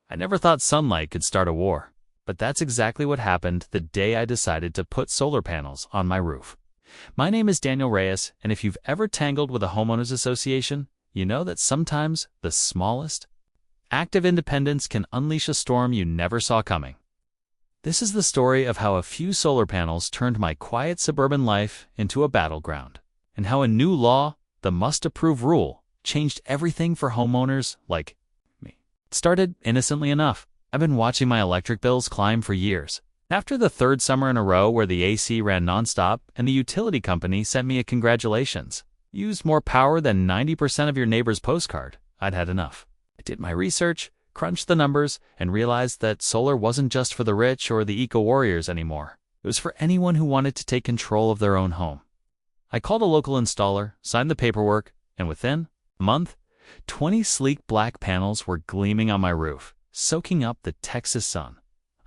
I never thought sunlight could start a war, but that's exactly what happened the day I decided to put solar panels on my roof. My name is Daniel Reyes, and if you've ever tangled with a homeowners association, you know that sometimes the smallest act of independence can unleash a storm you never saw coming. This is the story of how a few solar panels turned my quiet suburban life into a battleground, and how a new law, the must-approve rule, changed everything for homeowners like me. It started innocently enough. I've been watching my electric bills climb for years. After the third summer in a row where the AC ran nonstop and the utility company sent me a congratulations, used more power than 90% of your neighbor's postcard, I'd had enough. I did my research, crunched the numbers, and realized that solar wasn't just for the rich or the eco-warriors anymore. It was for anyone who wanted to take control of their own home. I called a local installer, signed the paperwork, and within a month, 20 sleek black panels were gleaming on my roof, soaking up the Texas sun.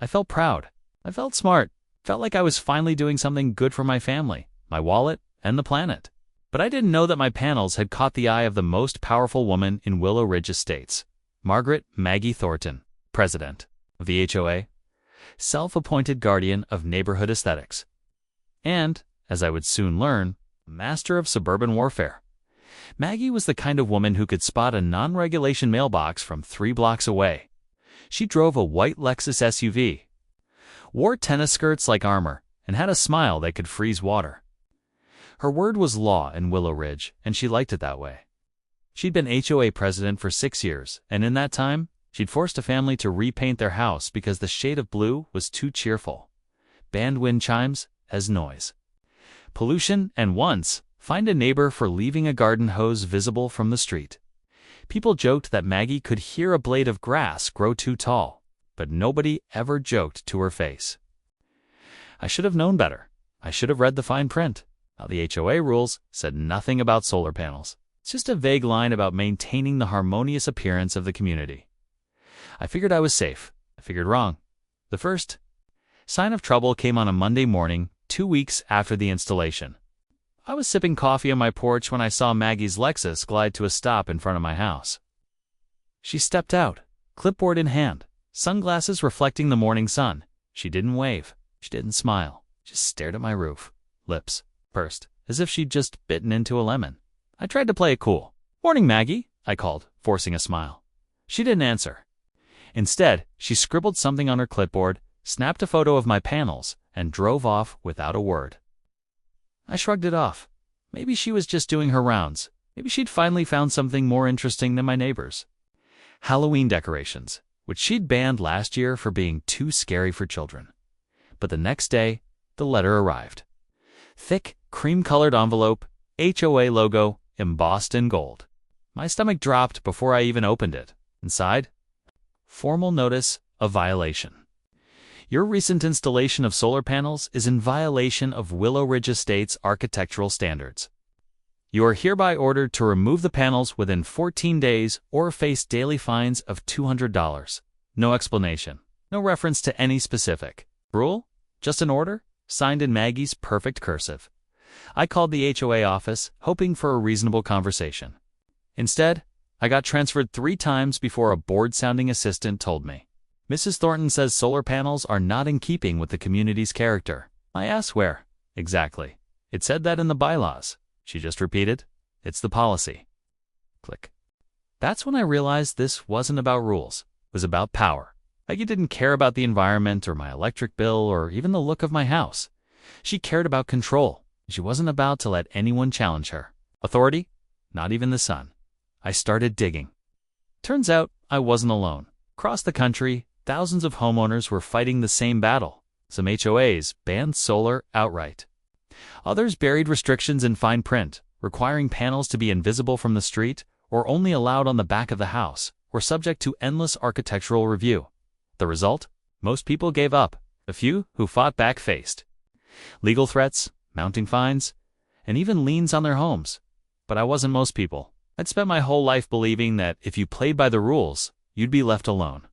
I felt proud. I felt smart. Felt like I was finally doing something good for my family, my wallet, and the planet. But I didn't know that my panels had caught the eye of the most powerful woman in Willow Ridge Estates, Margaret Maggie Thornton, president of the HOA, self-appointed guardian of neighborhood aesthetics, and, as I would soon learn, master of suburban warfare. Maggie was the kind of woman who could spot a non-regulation mailbox from 3 blocks away. She drove a white Lexus SUV, wore tennis skirts like armor, and had a smile that could freeze water. Her word was law in Willow Ridge, and she liked it that way. She'd been HOA president for 6 years, and in that time, she'd forced a family to repaint their house because the shade of blue was too cheerful. Banned wind chimes as noise, pollution, and once, fined a neighbor for leaving a garden hose visible from the street. People joked that Maggie could hear a blade of grass grow too tall, but nobody ever joked to her face. I should have known better. I should have read the fine print. Now, the HOA rules said nothing about solar panels. It's just a vague line about maintaining the harmonious appearance of the community. I figured I was safe. I figured wrong. The first sign of trouble came on a Monday morning, 2 weeks after the installation. I was sipping coffee on my porch when I saw Maggie's Lexus glide to a stop in front of my house. She stepped out, clipboard in hand, sunglasses reflecting the morning sun. She didn't wave. She didn't smile. Just stared at my roof. Lips pursed, as if she'd just bitten into a lemon. I tried to play it cool. "Morning, Maggie," I called, forcing a smile. She didn't answer. Instead, she scribbled something on her clipboard, snapped a photo of my panels, and drove off without a word. I shrugged it off. Maybe she was just doing her rounds. Maybe she'd finally found something more interesting than my neighbors. Halloween decorations, which she'd banned last year for being too scary for children. But the next day, the letter arrived. Thick, cream-colored envelope, HOA logo, embossed in gold. My stomach dropped before I even opened it. Inside, formal notice of violation. Your recent installation of solar panels is in violation of Willow Ridge Estates architectural standards. You are hereby ordered to remove the panels within 14 days or face daily fines of $200. No explanation. No reference to any specific rule. Just an order, signed in Maggie's perfect cursive. I called the HOA office, hoping for a reasonable conversation. Instead, I got transferred 3 times before a bored-sounding assistant told me, "Mrs. Thornton says solar panels are not in keeping with the community's character." I asked where. Exactly. It said that in the bylaws. She just repeated, "It's the policy." Click. That's when I realized this wasn't about rules. It was about power. Maggie didn't care about the environment or my electric bill or even the look of my house. She cared about control. She wasn't about to let anyone challenge her. Authority? Not even the sun. I started digging. Turns out I wasn't alone. Across the country, thousands of homeowners were fighting the same battle. Some HOAs banned solar outright. Others buried restrictions in fine print, requiring panels to be invisible from the street or only allowed on the back of the house, or subject to endless architectural review. The result? Most people gave up. A few who fought back faced legal threats, mounting fines, and even liens on their homes. But I wasn't most people. I'd spent my whole life believing that if you played by the rules, you'd be left alone.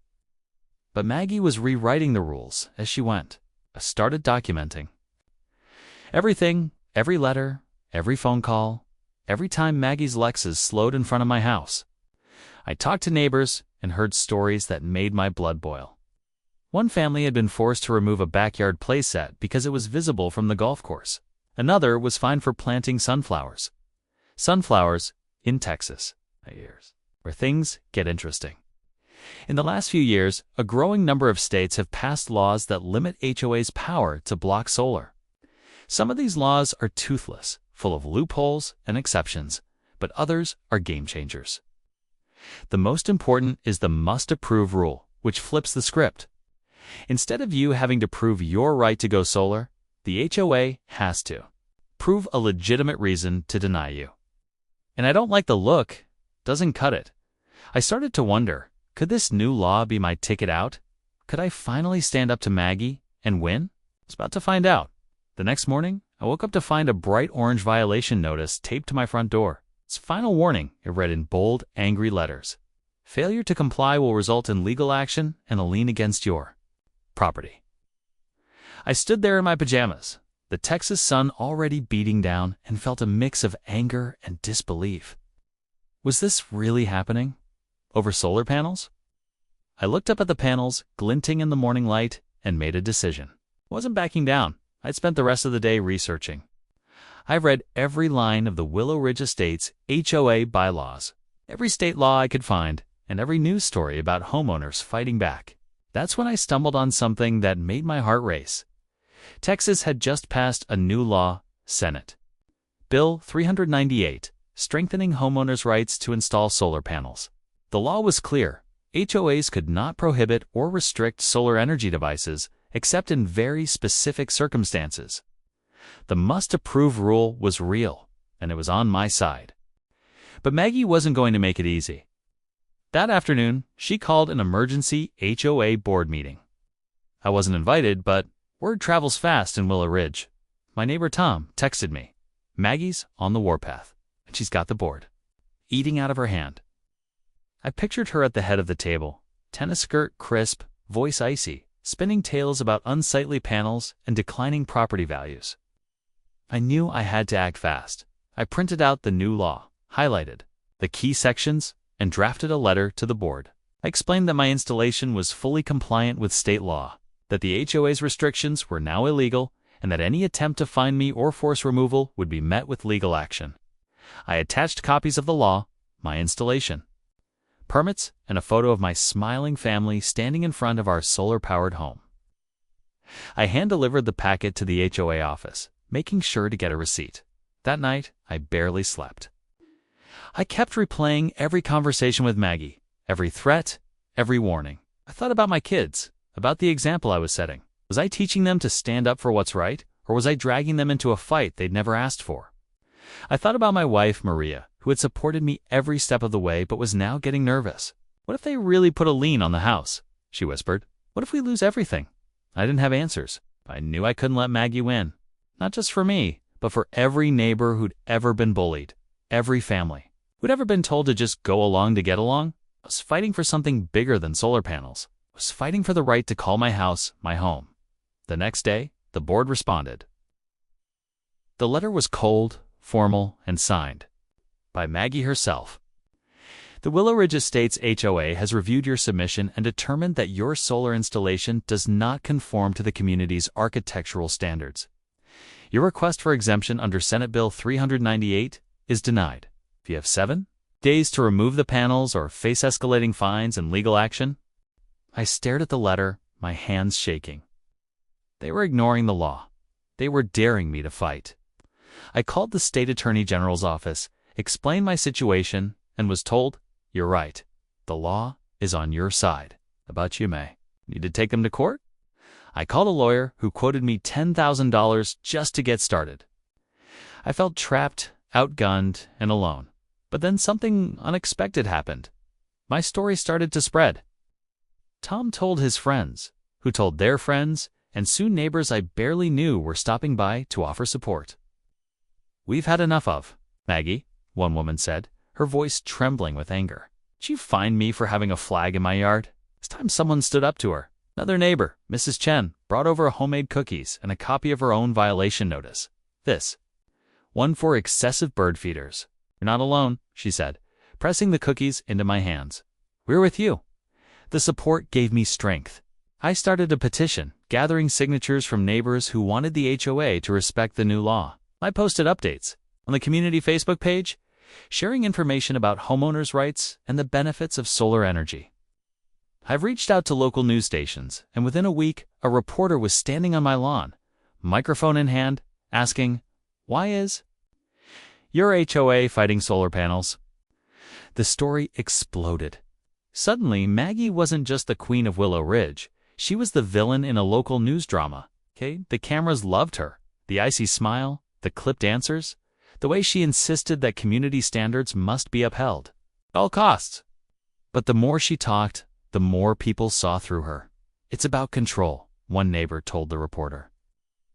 But Maggie was rewriting the rules as she went. I started documenting everything, every letter, every phone call, every time Maggie's Lexus slowed in front of my house. I talked to neighbors, and heard stories that made my blood boil. One family had been forced to remove a backyard playset because it was visible from the golf course. Another was fined for planting sunflowers. Sunflowers in Texas, where things get interesting. In the last few years, a growing number of states have passed laws that limit HOA's power to block solar. Some of these laws are toothless, full of loopholes and exceptions, but others are game changers. The most important is the must-approve rule, which flips the script. Instead of you having to prove your right to go solar, the HOA has to prove a legitimate reason to deny you. And I don't like the look. Doesn't cut it. I started to wonder, could this new law be my ticket out? Could I finally stand up to Maggie and win? I was about to find out. The next morning, I woke up to find a bright orange violation notice taped to my front door. Its final warning, it read in bold, angry letters. Failure to comply will result in legal action and a lien against your property. I stood there in my pajamas, the Texas sun already beating down, and felt a mix of anger and disbelief. Was this really happening? Over solar panels? I looked up at the panels, glinting in the morning light, and made a decision. I wasn't backing down. I'd spent the rest of the day researching. I've read every line of the Willow Ridge Estates HOA bylaws, every state law I could find, and every news story about homeowners fighting back. That's when I stumbled on something that made my heart race. Texas had just passed a new law, Senate Bill 398, strengthening homeowners' rights to install solar panels. The law was clear. HOAs could not prohibit or restrict solar energy devices except in very specific circumstances. The must-approve rule was real, and it was on my side. But Maggie wasn't going to make it easy. That afternoon, she called an emergency HOA board meeting. I wasn't invited, but word travels fast in Willow Ridge. My neighbor Tom texted me. Maggie's on the warpath, and she's got the board, eating out of her hand. I pictured her at the head of the table, tennis skirt crisp, voice icy, spinning tales about unsightly panels and declining property values. I knew I had to act fast. I printed out the new law, highlighted the key sections, and drafted a letter to the board. I explained that my installation was fully compliant with state law, that the HOA's restrictions were now illegal, and that any attempt to fine me or force removal would be met with legal action. I attached copies of the law, my installation, permits, and a photo of my smiling family standing in front of our solar-powered home. I hand-delivered the packet to the HOA office, making sure to get a receipt. That night, I barely slept. I kept replaying every conversation with Maggie, every threat, every warning. I thought about my kids, about the example I was setting. Was I teaching them to stand up for what's right, or was I dragging them into a fight they'd never asked for? I thought about my wife, Maria, who had supported me every step of the way but was now getting nervous. What if they really put a lien on the house? She whispered. What if we lose everything? I didn't have answers. I knew I couldn't let Maggie win. Not just for me, but for every neighbor who'd ever been bullied, every family who'd ever been told to just go along to get along. I was fighting for something bigger than solar panels. I was fighting for the right to call my house my home. The next day, the board responded. The letter was cold, formal, and signed by Maggie herself. The Willow Ridge Estates HOA has reviewed your submission and determined that your solar installation does not conform to the community's architectural standards. Your request for exemption under Senate Bill 398 is denied. If you have 7 days to remove the panels or face escalating fines and legal action. I stared at the letter, my hands shaking. They were ignoring the law. They were daring me to fight. I called the state attorney general's office, explained my situation, and was told, "You're right. The law is on your side." About you, May. Need to take them to court? I called a lawyer who quoted me $10,000 just to get started. I felt trapped, outgunned, and alone. But then something unexpected happened. My story started to spread. Tom told his friends, who told their friends, and soon neighbors I barely knew were stopping by to offer support. "We've had enough of Maggie," one woman said, her voice trembling with anger. "Did you fine me for having a flag in my yard?" It's time someone stood up to her. Another neighbor, Mrs. Chen, brought over homemade cookies and a copy of her own violation notice. This one for excessive bird feeders. "You're not alone," she said, pressing the cookies into my hands. "We're with you. The support gave me strength. I started a petition, gathering signatures from neighbors who wanted the HOA to respect the new law. I posted updates on the community Facebook page, sharing information about homeowners' rights and the benefits of solar energy. I've reached out to local news stations, and within a week, a reporter was standing on my lawn, microphone in hand, asking, "Why is your HOA fighting solar panels?" The story exploded. Suddenly, Maggie wasn't just the queen of Willow Ridge. She was the villain in a local news drama. The cameras loved her. The icy smile, the clipped answers, the way she insisted that community standards must be upheld at all costs. But the more she talked, the more people saw through her. "It's about control," one neighbor told the reporter.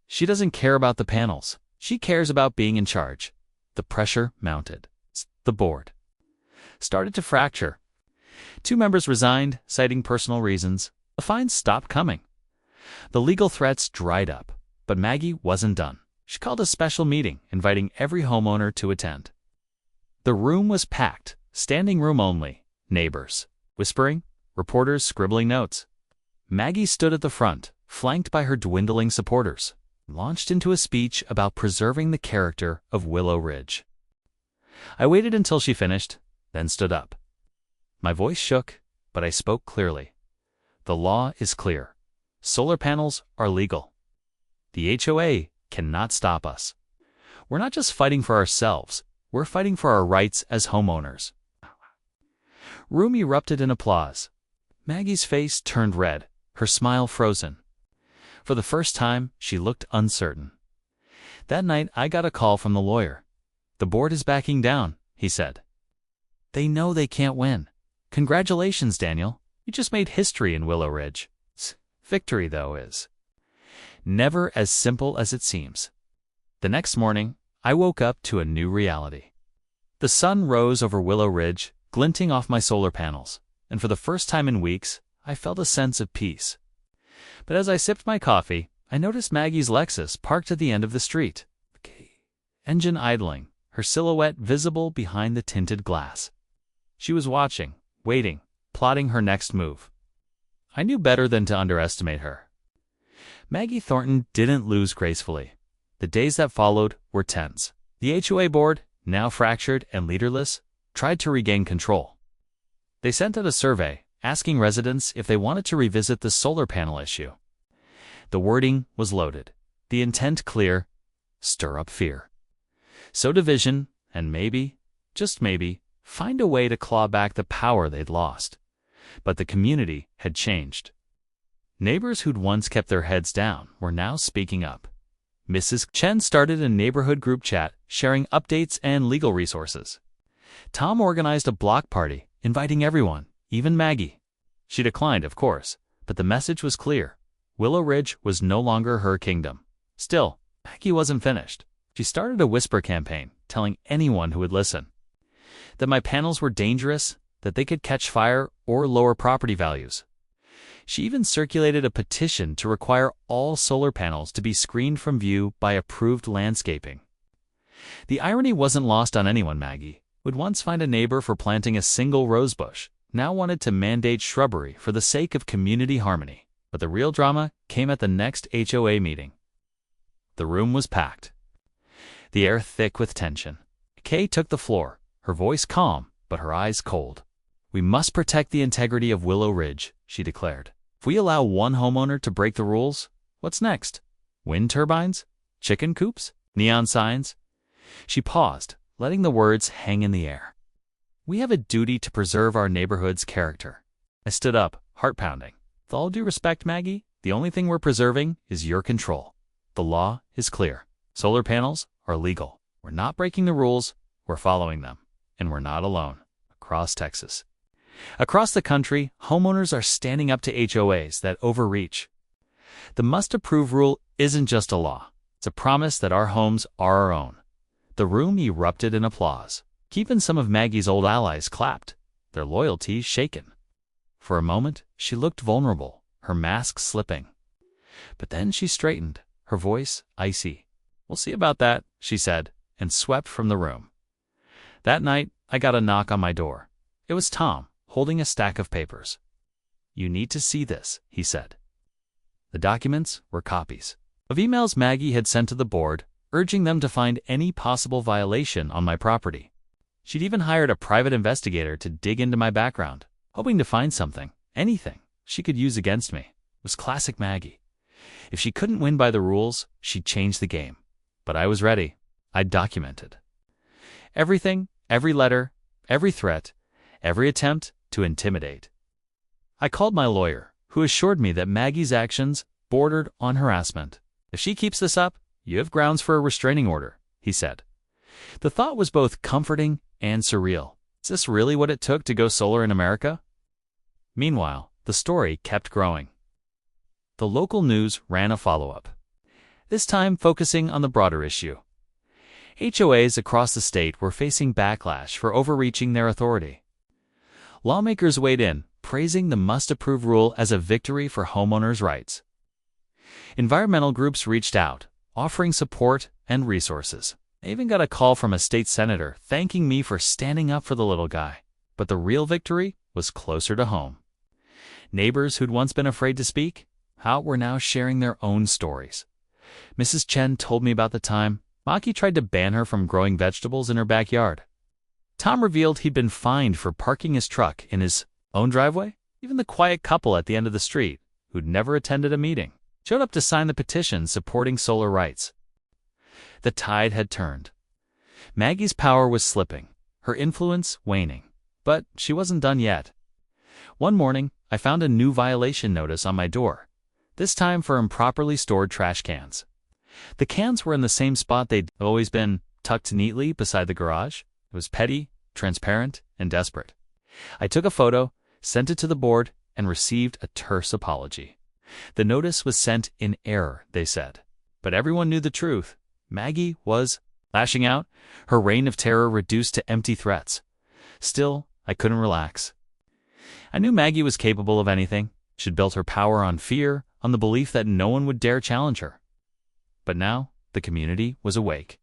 "She doesn't care about the panels. She cares about being in charge." The pressure mounted. The board started to fracture. 2 members resigned, citing personal reasons. The fines stopped coming. The legal threats dried up. But Maggie wasn't done. She called a special meeting, inviting every homeowner to attend. The room was packed, standing room only, neighbors whispering, reporters scribbling notes. Maggie stood at the front, flanked by her dwindling supporters, launched into a speech about preserving the character of Willow Ridge. I waited until she finished, then stood up. My voice shook, but I spoke clearly. The law is clear. Solar panels are legal. The HOA cannot stop us. We're not just fighting for ourselves, we're fighting for our rights as homeowners. Room erupted in applause. Maggie's face turned red, her smile frozen. For the first time, she looked uncertain. That night, I got a call from the lawyer. "The board is backing down," he said. "They know they can't win." "Congratulations, Daniel. You just made history in Willow Ridge." Victory, though, is never as simple as it seems. The next morning, I woke up to a new reality. The sun rose over Willow Ridge, glinting off my solar panels, and for the first time in weeks, I felt a sense of peace. But as I sipped my coffee, I noticed Maggie's Lexus parked at the end of the street. Engine idling, her silhouette visible behind the tinted glass. She was watching, waiting, plotting her next move. I knew better than to underestimate her. Maggie Thornton didn't lose gracefully. The days that followed were tense. The HOA board, now fractured and leaderless, tried to regain control. They sent out a survey, asking residents if they wanted to revisit the solar panel issue. The wording was loaded, the intent clear: stir up fear. Sow division, and maybe, just maybe, find a way to claw back the power they'd lost. But the community had changed. Neighbors who'd once kept their heads down were now speaking up. Mrs. Chen started a neighborhood group chat, sharing updates and legal resources. Tom organized a block party, inviting everyone, even Maggie. She declined, of course, but the message was clear. Willow Ridge was no longer her kingdom. Still, Maggie wasn't finished. She started a whisper campaign, telling anyone who would listen that my panels were dangerous, that they could catch fire or lower property values. She even circulated a petition to require all solar panels to be screened from view by approved landscaping. The irony wasn't lost on anyone. Maggie would once find a neighbor for planting a single rosebush, now wanted to mandate shrubbery for the sake of community harmony. But the real drama came at the next HOA meeting. The room was packed, the air thick with tension. Kay took the floor, her voice calm, but her eyes cold. "We must protect the integrity of Willow Ridge," she declared. "If we allow one homeowner to break the rules, what's next? Wind turbines? Chicken coops? Neon signs?" She paused, letting the words hang in the air. "We have a duty to preserve our neighborhood's character." I stood up, heart pounding. "With all due respect, Maggie, the only thing we're preserving is your control. The law is clear. Solar panels are legal. We're not breaking the rules, we're following them. And we're not alone." Across Texas, across the country, homeowners are standing up to HOAs that overreach. The must-approve rule isn't just a law. It's a promise that our homes are our own. The room erupted in applause. Even some of Maggie's old allies clapped, their loyalty shaken. For a moment, she looked vulnerable, her mask slipping. But then she straightened, her voice icy. "We'll see about that," she said, and swept from the room. That night, I got a knock on my door. It was Tom, holding a stack of papers. "You need to see this," he said. The documents were copies of emails Maggie had sent to the board, urging them to find any possible violation on my property. She'd even hired a private investigator to dig into my background, hoping to find something, anything, she could use against me. It was classic Maggie. If she couldn't win by the rules, she'd change the game. But I was ready. I'd documented everything, every letter, every threat, every attempt to intimidate. I called my lawyer, who assured me that Maggie's actions bordered on harassment. "If she keeps this up, you have grounds for a restraining order," he said. The thought was both comforting and surreal. Is this really what it took to go solar in America? Meanwhile, the story kept growing. The local news ran a follow-up, this time focusing on the broader issue. HOAs across the state were facing backlash for overreaching their authority. Lawmakers weighed in, praising the must-approve rule as a victory for homeowners' rights. Environmental groups reached out, offering support and resources. I even got a call from a state senator thanking me for standing up for the little guy. But the real victory was closer to home. Neighbors who'd once been afraid to speak out were now sharing their own stories. Mrs. Chen told me about the time Maki tried to ban her from growing vegetables in her backyard. Tom revealed he'd been fined for parking his truck in his own driveway. Even the quiet couple at the end of the street, who'd never attended a meeting, showed up to sign the petition supporting solar rights. The tide had turned. Maggie's power was slipping, her influence waning. But she wasn't done yet. One morning, I found a new violation notice on my door, this time for improperly stored trash cans. The cans were in the same spot they'd always been, tucked neatly beside the garage. It was petty, transparent, and desperate. I took a photo, sent it to the board, and received a terse apology. The notice was sent in error, they said. But everyone knew the truth. Maggie was lashing out, her reign of terror reduced to empty threats. Still, I couldn't relax. I knew Maggie was capable of anything. She'd built her power on fear, on the belief that no one would dare challenge her. But now, the community was awake.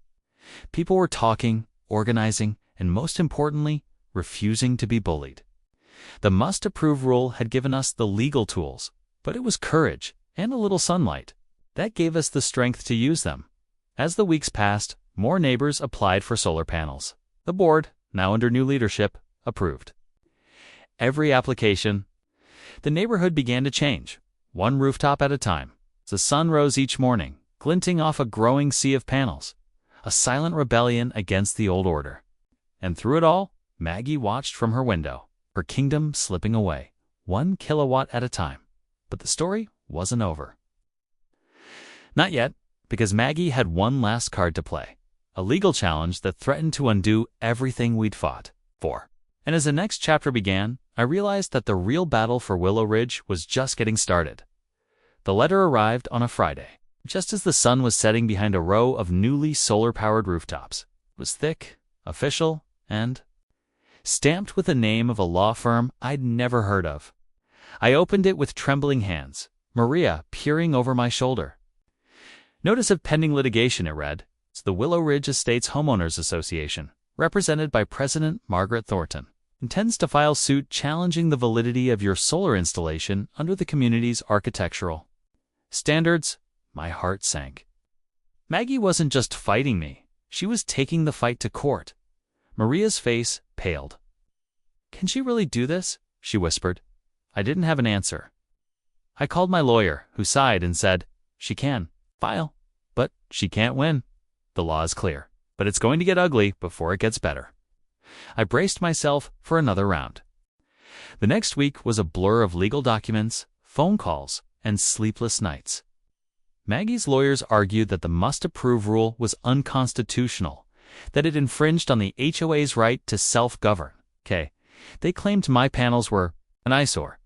People were talking, organizing, and most importantly, refusing to be bullied. The must-approve rule had given us the legal tools, but it was courage and a little sunlight that gave us the strength to use them. As the weeks passed, more neighbors applied for solar panels. The board, now under new leadership, approved every application. The neighborhood began to change, one rooftop at a time. The sun rose each morning, glinting off a growing sea of panels, a silent rebellion against the old order. And through it all, Maggie watched from her window, her kingdom slipping away, 1 kilowatt at a time. But the story wasn't over. Not yet, because Maggie had one last card to play, a legal challenge that threatened to undo everything we'd fought for. And as the next chapter began, I realized that the real battle for Willow Ridge was just getting started. The letter arrived on a Friday, just as the sun was setting behind a row of newly solar-powered rooftops. It was thick, official, and stamped with the name of a law firm I'd never heard of. I opened it with trembling hands, Maria peering over my shoulder. Notice of pending litigation, it read. It's the Willow Ridge Estates Homeowners Association, represented by President Margaret Thornton, intends to file suit challenging the validity of your solar installation under the community's architectural standards. My heart sank. Maggie wasn't just fighting me, she was taking the fight to court. Maria's face paled. "Can she really do this?" she whispered. I didn't have an answer. I called my lawyer, who sighed and said, "She can file, but she can't win. The law is clear, but it's going to get ugly before it gets better." I braced myself for another round. The next week was a blur of legal documents, phone calls, and sleepless nights. Maggie's lawyers argued that the must-approve rule was unconstitutional, that it infringed on the HOA's right to self-govern. They claimed my panels were an eyesore,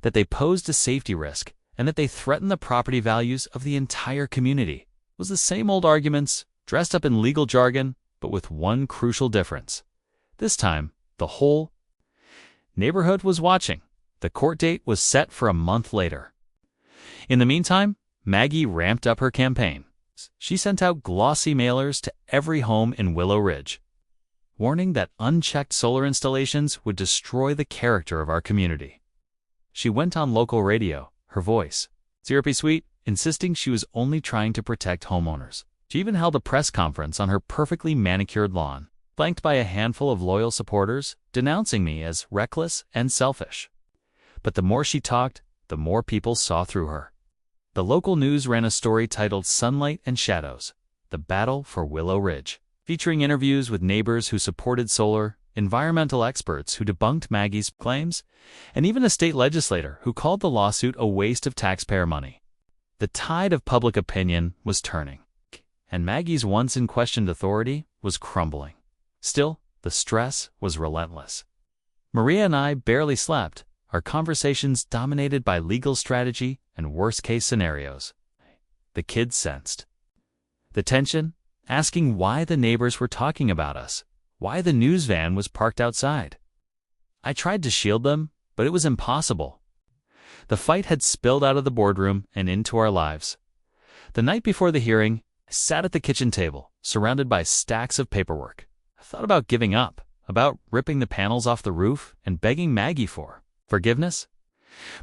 that they posed a safety risk, and that they threatened the property values of the entire community. It was the same old arguments, dressed up in legal jargon, but with one crucial difference. This time, the whole neighborhood was watching. The court date was set for a month later. In the meantime, Maggie ramped up her campaign. She sent out glossy mailers to every home in Willow Ridge, warning that unchecked solar installations would destroy the character of our community. She went on local radio, her voice syrupy sweet, insisting she was only trying to protect homeowners. She even held a press conference on her perfectly manicured lawn, flanked by a handful of loyal supporters, denouncing me as reckless and selfish. But the more she talked, the more people saw through her. The local news ran a story titled "Sunlight and Shadows: The Battle for Willow Ridge," featuring interviews with neighbors who supported solar, environmental experts who debunked Maggie's claims, and even a state legislator who called the lawsuit a waste of taxpayer money. The tide of public opinion was turning, and Maggie's once unquestioned authority was crumbling. Still, the stress was relentless. Maria and I barely slept, our conversations dominated by legal strategy and worst-case scenarios. The kids sensed the tension, asking why the neighbors were talking about us, why the news van was parked outside. I tried to shield them, but it was impossible. The fight had spilled out of the boardroom and into our lives. The night before the hearing, I sat at the kitchen table, surrounded by stacks of paperwork. I thought about giving up, about ripping the panels off the roof and begging Maggie for forgiveness.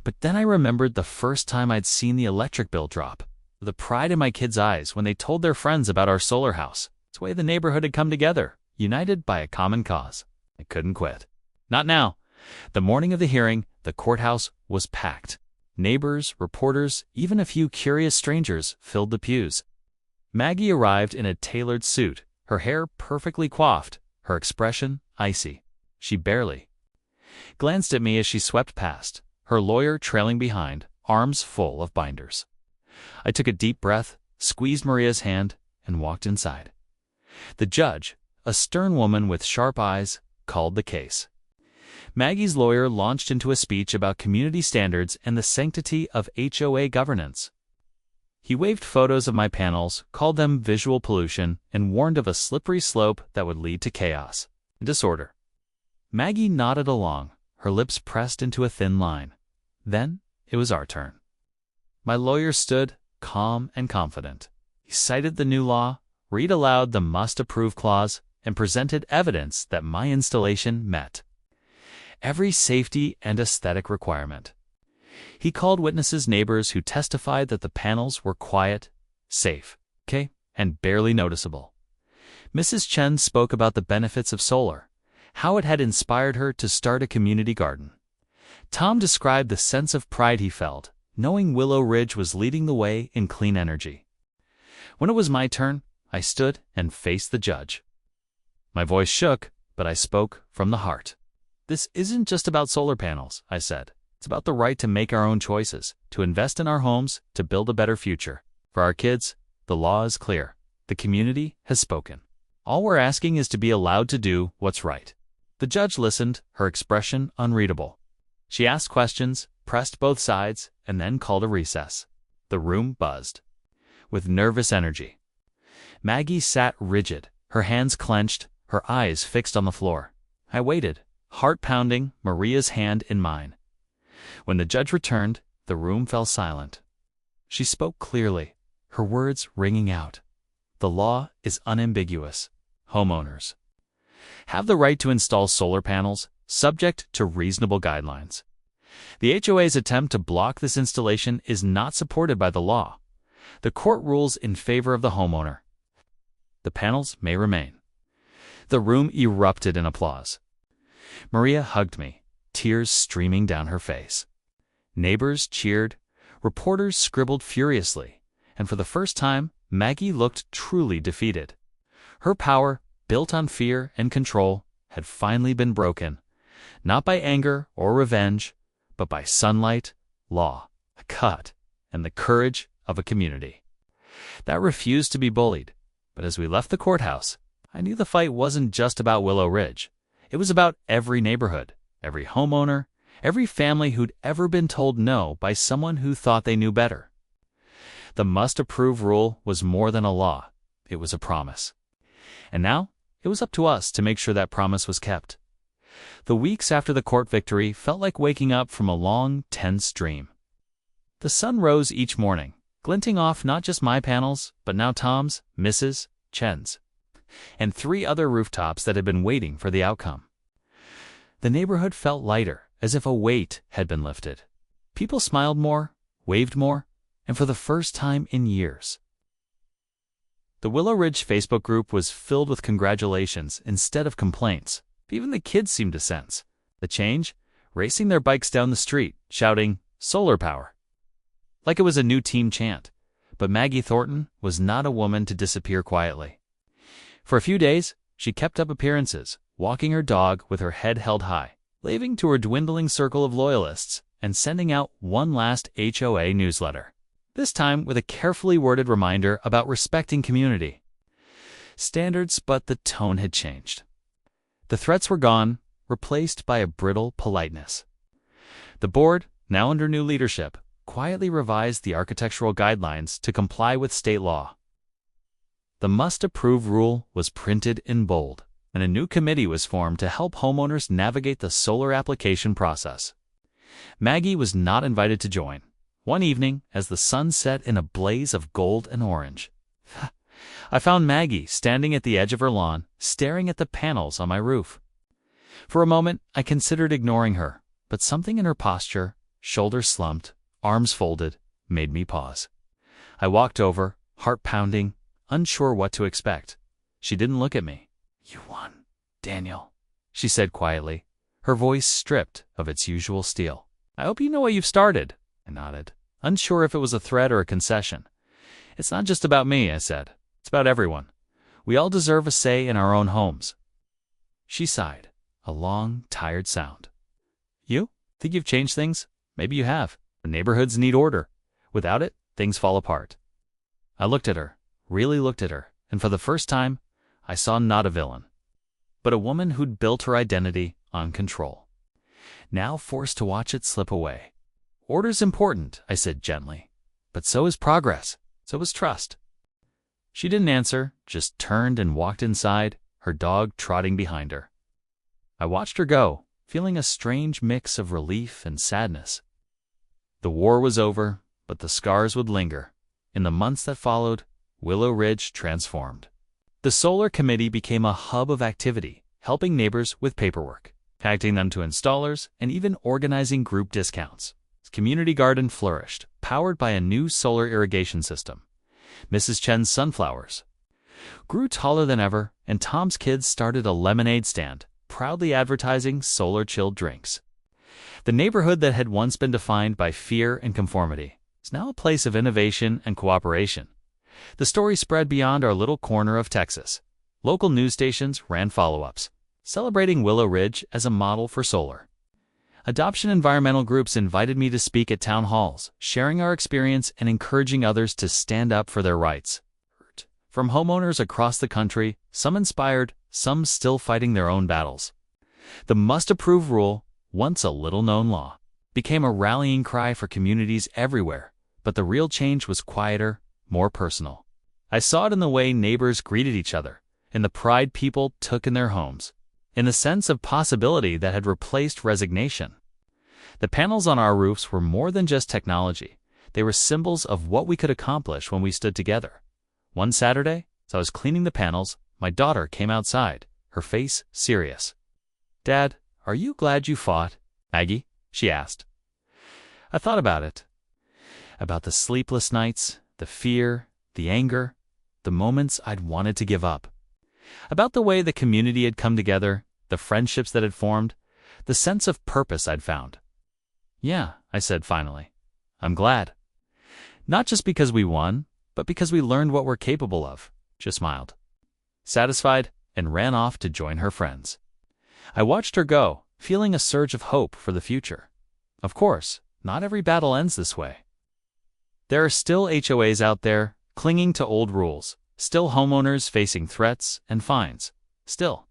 But then I remembered the first time I'd seen the electric bill drop, the pride in my kids' eyes when they told their friends about our solar house. It's the way the neighborhood had come together, united by a common cause. I couldn't quit. Not now. The morning of the hearing, the courthouse was packed. Neighbors, reporters, even a few curious strangers filled the pews. Maggie arrived in a tailored suit, her hair perfectly coiffed, her expression icy. She barely glanced at me as she swept past, her lawyer trailing behind, arms full of binders. I took a deep breath, squeezed Maria's hand, and walked inside. The judge, a stern woman with sharp eyes, called the case. Maggie's lawyer launched into a speech about community standards and the sanctity of HOA governance. He waved photos of my panels, called them visual pollution, and warned of a slippery slope that would lead to chaos and disorder. Maggie nodded along, her lips pressed into a thin line. Then it was our turn. My lawyer stood, calm and confident. He cited the new law, read aloud the must-approve clause, and presented evidence that my installation met every safety and aesthetic requirement. He called witnesses neighbors who testified that the panels were quiet, safe, and barely noticeable. Mrs. Chen spoke about the benefits of solar, how it had inspired her to start a community garden. Tom described the sense of pride he felt, knowing Willow Ridge was leading the way in clean energy. When it was my turn, I stood and faced the judge. My voice shook, but I spoke from the heart. This isn't just about solar panels, I said. It's about the right to make our own choices, to invest in our homes, to build a better future. For our kids, the law is clear. The community has spoken. All we're asking is to be allowed to do what's right. The judge listened, her expression unreadable. She asked questions, pressed both sides, and then called a recess. The room buzzed with nervous energy. Maggie sat rigid, her hands clenched, her eyes fixed on the floor. I waited, heart pounding, Maria's hand in mine. When the judge returned, the room fell silent. She spoke clearly, her words ringing out. The law is unambiguous. Homeowners have the right to install solar panels, subject to reasonable guidelines. The HOA's attempt to block this installation is not supported by the law. The court rules in favor of the homeowner. The panels may remain. The room erupted in applause. Maria hugged me, tears streaming down her face. Neighbors cheered, reporters scribbled furiously, and for the first time, Maggie looked truly defeated. Her power, built on fear and control, had finally been broken, not by anger or revenge, but by sunlight, law, a cut, and the courage of a community that refused to be bullied. But as we left the courthouse, I knew the fight wasn't just about Willow Ridge. It was about every neighborhood, every homeowner, every family who'd ever been told no by someone who thought they knew better. The must-approve rule was more than a law. It was a promise. And now, it was up to us to make sure that promise was kept. The weeks after the court victory felt like waking up from a long, tense dream. The sun rose each morning, glinting off not just my panels, but now Tom's, Mrs. Chen's, and 3 other rooftops that had been waiting for the outcome. The neighborhood felt lighter, as if a weight had been lifted. People smiled more, waved more, and for the first time in years. The Willow Ridge Facebook group was filled with congratulations instead of complaints. Even the kids seemed to sense the change, racing their bikes down the street, shouting, "Solar power!" like it was a new team chant. But Maggie Thornton was not a woman to disappear quietly. For a few days, she kept up appearances, walking her dog with her head held high, waving to her dwindling circle of loyalists, and sending out one last HOA newsletter, this time with a carefully worded reminder about respecting community standards, but the tone had changed. The threats were gone, replaced by a brittle politeness. The board, now under new leadership, quietly revised the architectural guidelines to comply with state law. The must-approve rule was printed in bold, and a new committee was formed to help homeowners navigate the solar application process. Maggie was not invited to join. One evening, as the sun set in a blaze of gold and orange, I found Maggie standing at the edge of her lawn, staring at the panels on my roof. For a moment, I considered ignoring her, but something in her posture, shoulders slumped, arms folded, made me pause. I walked over, heart pounding, unsure what to expect. She didn't look at me. "You won, Daniel," she said quietly, her voice stripped of its usual steel. "I hope you know what you've started," I nodded, unsure if it was a threat or a concession. "It's not just about me," I said. "It's about everyone. We all deserve a say in our own homes." She sighed, a long, tired sound. "You? Think you've changed things? Maybe you have. The neighborhoods need order. Without it, things fall apart." I looked at her, really looked at her, and for the first time, I saw not a villain, but a woman who'd built her identity on control, now forced to watch it slip away. "Order's important," I said gently, "but so is progress, so is trust." She didn't answer, just turned and walked inside, her dog trotting behind her. I watched her go, feeling a strange mix of relief and sadness. The war was over, but the scars would linger. In the months that followed, Willow Ridge transformed. The Solar Committee became a hub of activity, helping neighbors with paperwork, connecting them to installers, and even organizing group discounts. The community garden flourished, powered by a new solar irrigation system. Mrs. Chen's sunflowers grew taller than ever, and Tom's kids started a lemonade stand, proudly advertising solar-chilled drinks. The neighborhood that had once been defined by fear and conformity is now a place of innovation and cooperation. The story spread beyond our little corner of Texas. Local news stations ran follow-ups, celebrating Willow Ridge as a model for solar. Adoption environmental groups invited me to speak at town halls, sharing our experience and encouraging others to stand up for their rights. From homeowners across the country, some inspired, some still fighting their own battles. The must-approve rule, once a little-known law, became a rallying cry for communities everywhere, but the real change was quieter, more personal. I saw it in the way neighbors greeted each other, in the pride people took in their homes, in the sense of possibility that had replaced resignation. The panels on our roofs were more than just technology. They were symbols of what we could accomplish when we stood together. One Saturday, as I was cleaning the panels, my daughter came outside, her face serious. "Dad, are you glad you fought, Maggie?" she asked. I thought about it. About the sleepless nights, the fear, the anger, the moments I'd wanted to give up. About the way the community had come together, the friendships that had formed, the sense of purpose I'd found. "Yeah," I said finally. "I'm glad. Not just because we won, but because we learned what we're capable of." She smiled, satisfied, and ran off to join her friends. I watched her go, feeling a surge of hope for the future. Of course, not every battle ends this way. There are still HOAs out there, clinging to old rules, still homeowners facing threats and fines, still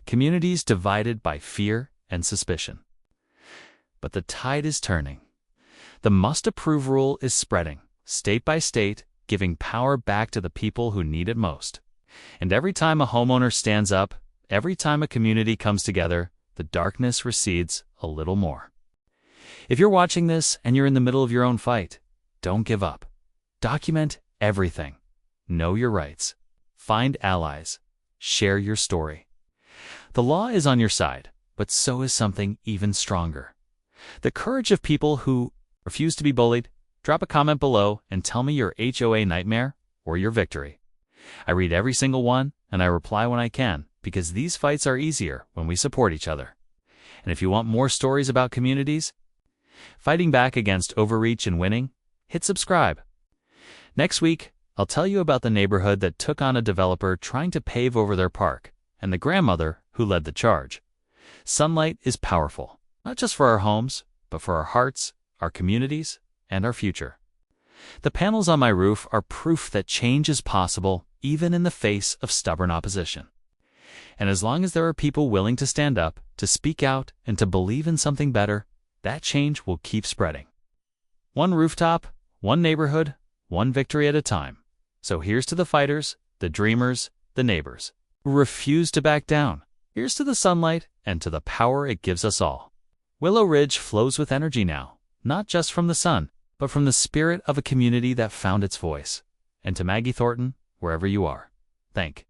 communities divided by fear and suspicion. But the tide is turning. The must-approve rule is spreading, state by state, giving power back to the people who need it most. And every time a homeowner stands up, every time a community comes together, the darkness recedes a little more. If you're watching this and you're in the middle of your own fight, don't give up. Document everything. Know your rights. Find allies. Share your story. The law is on your side, but so is something even stronger. The courage of people who, refuse to be bullied? Drop a comment below and tell me your HOA nightmare or your victory. I read every single one and I reply when I can, because these fights are easier when we support each other. And if you want more stories about communities fighting back against overreach and winning, hit subscribe. Next week, I'll tell you about the neighborhood that took on a developer trying to pave over their park, and the grandmother who led the charge. Sunlight is powerful, not just for our homes, but for our hearts, our communities, and our future. The panels on my roof are proof that change is possible even in the face of stubborn opposition. And as long as there are people willing to stand up, to speak out, and to believe in something better, that change will keep spreading. One rooftop, one neighborhood, one victory at a time. So here's to the fighters, the dreamers, the neighbors who refuse to back down. Here's to the sunlight and to the power it gives us all. Willow Ridge flows with energy now, not just from the sun, but from the spirit of a community that found its voice. And to Maggie Thornton, wherever you are, thank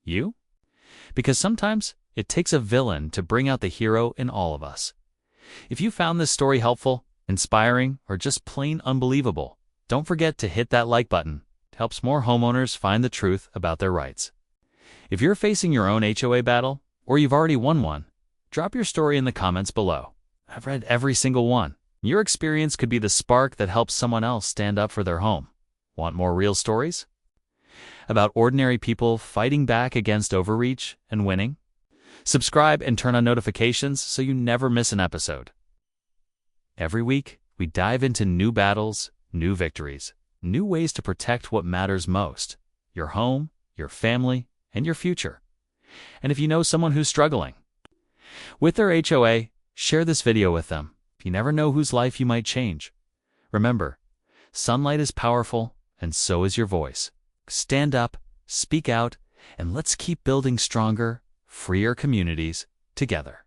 you. Because sometimes it takes a villain to bring out the hero in all of us. If you found this story helpful, inspiring, or just plain unbelievable, don't forget to hit that like button. It helps more homeowners find the truth about their rights. If you're facing your own HOA battle, or you've already won one, drop your story in the comments below. I've read every single one. Your experience could be the spark that helps someone else stand up for their home. Want more real stories about ordinary people fighting back against overreach and winning? Subscribe and turn on notifications so you never miss an episode. Every week, we dive into new battles, new victories, new ways to protect what matters most: your home, your family, and your future. And if you know someone who's struggling with their HOA, share this video with them. You never know whose life you might change. Remember, sunlight is powerful, and so is your voice. Stand up, speak out, and let's keep building stronger, freer communities together.